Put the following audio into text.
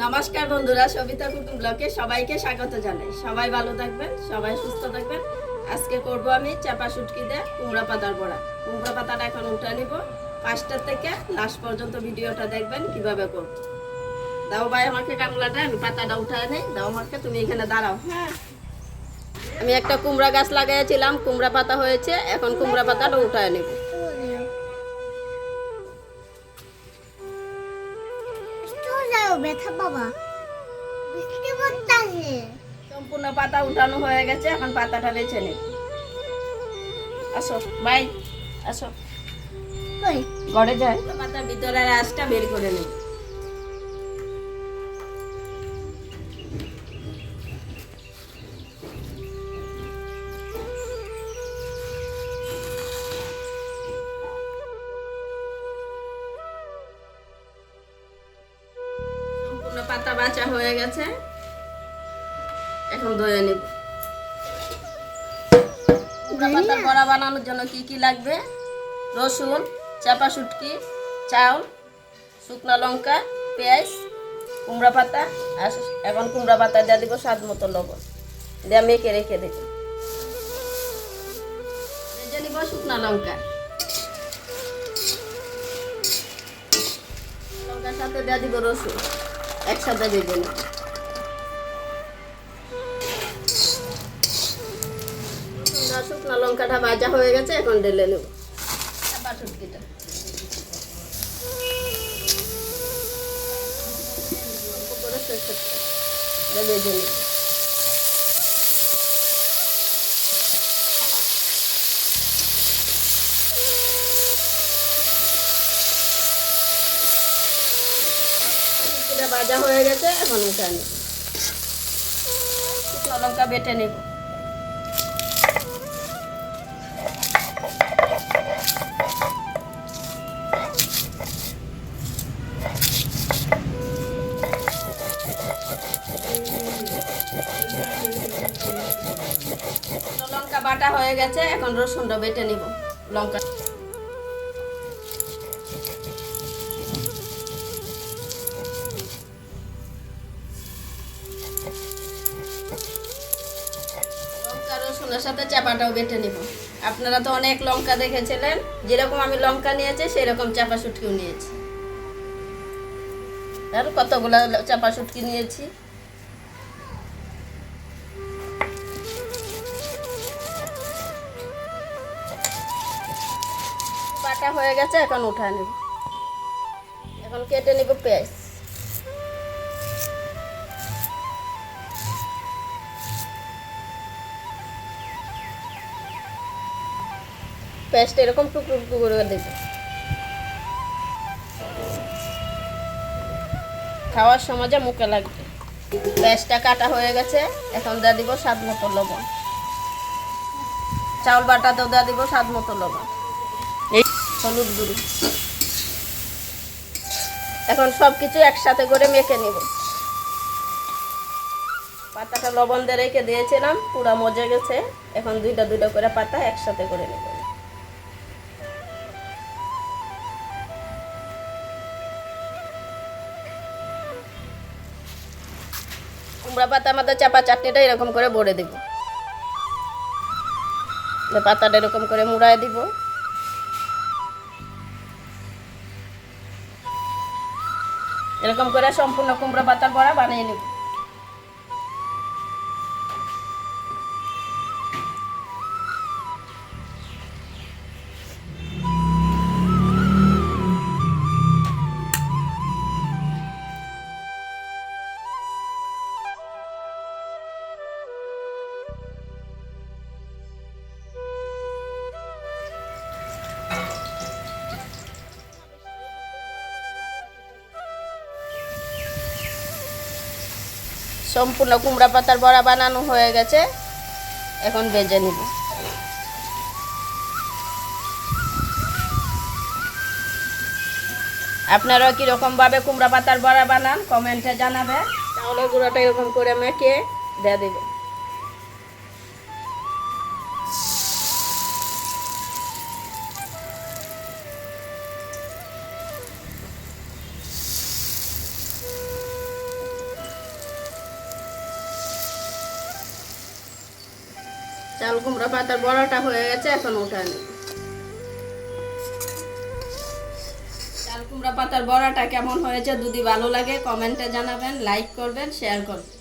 নমস্কার বন্ধুরা, সবিতা কুটুম ব্লগে সবাইকে স্বাগত জানাই। সবাই ভালো থাকবেন, সবাই সুস্থ থাকবেন। আজকে করব আমি চাপা শুটকি দিয়ে কুমড়া পাতার বড়া। কুমড়া পাতাটা এখন উঠে নিব। 5টা থেকে লাস্ট পর্যন্ত ভিডিওটা দেখবেন কিভাবে করব। দাও ভাই আমাকে কামলাটা, আমি পাতাটা উঠায় নেই। দাও আমাকে, তুমি এখানে দাঁড়াও। হ্যাঁ, আমি একটা কুমড়া গাছ লাগাইছিলাম, কুমড়া পাতা হয়েছে। এখন কুমড়া পাতাটা উঠায় নেব। ব্যথা বাবা বৃষ্টি পড়তাছে। সম্পূর্ণ পাতা উঠানো হয়ে গেছে, এখন পাতাটা বেছে নেব। আসো ভাই, আসো কই ঘরে যায়। পাতার ভিতরের আঁশটা বের করে নেব। সম্পূর্ণ পাতা বাছা হয়ে গেছে, এখন ধুয়ে নেব। পাতার বড়া বানানোর জন্য কি কি লাগবে? রসুন, চাপা শুটকি, চাউল, শুকনো লঙ্কা, পেঁয়াজ, কুমড়া পাতা। আর এখন কুমড়া পাতা দিয়ে দিব স্বাদ মতো লবণ, দিয়ে মেখে রেখে দেব। ভেজে নিব শুকনো লঙ্কা, লঙ্কার সাথে দিয়ে দিব রসুন, একসাথে ভেজে নেব। শুকনো লঙ্কাটা ভাজা হয়ে গেছে, এখন ঢেলে নেব চাপা শুটকিটা। ভেজে নেব। ভাজা হয়ে গেছে, এখন উঠে নেব। শুকনো লঙ্কা বেটে নেব। লঙ্কা বাটা হয়ে গেছে, এখন রসুনটা বেটে নিব। লঙ্কা রসুনের সাথে চাপাটাও বেটে নিব। আপনারা তো অনেক লঙ্কা দেখেছিলেন, যেরকম আমি লঙ্কা নিয়েছি সেরকম চাপা শুটকিও নিয়েছি। আর কতগুলো চাপা শুটকি নিয়েছি। বাটা হয়ে গেছে, এখন উঠায় নেব। এখন কেটে নিব পেঁয়াজ। পেঁয়াজটা এরকম টুকরো টুকরো করে দেব। খাওয়ার সময় যে মুখে লাগবে। পেঁয়াজটা কাটা হয়ে গেছে, এখন দিয়ে দিব স্বাদ মতো লবণ। চাউল বাটাতেও দিয়ে দিব স্বাদ মতো লবণ, এই হলুদ গুঁড়ো। এখন সব কিছু একসাথে করে মেখে নিব। পাতাটা লবণ দিয়ে রেখে দিয়েছিলাম, পুরা মজে গেছে। এখন দুইটা দুইটা করে পাতা একসাথে করে নেব। কুমড়া পাতা আমাদের চাপা চাটনিটা এরকম করে ভরে দেব। পাতাটা এরকম করে মুড়ায় দিব। এরকম করে সম্পূর্ণ কুমড়া পাতার বড়া বানিয়ে নেব। সম্পূর্ণ কুমড়া পাতার বড়া বানানো হয়ে গেছে, এখন ভেজে নিব। আপনারা কীরকম ভাবে কুমড়া পাতার বড়া বানান কমেন্টে জানাবেন। চাউলের গুঁড়োটা এরকম করে মেখে দিয়ে দেবেন। চাল কুমড়া পাতার বড়াটা হয়ে গেছে, এখন উঠে নিই। চাল কুমড়া পাতার বড়াটা কেমন হয়েছে যদি ভালো লাগে কমেন্টে জানাবেন, লাইক করবেন, শেয়ার করবেন।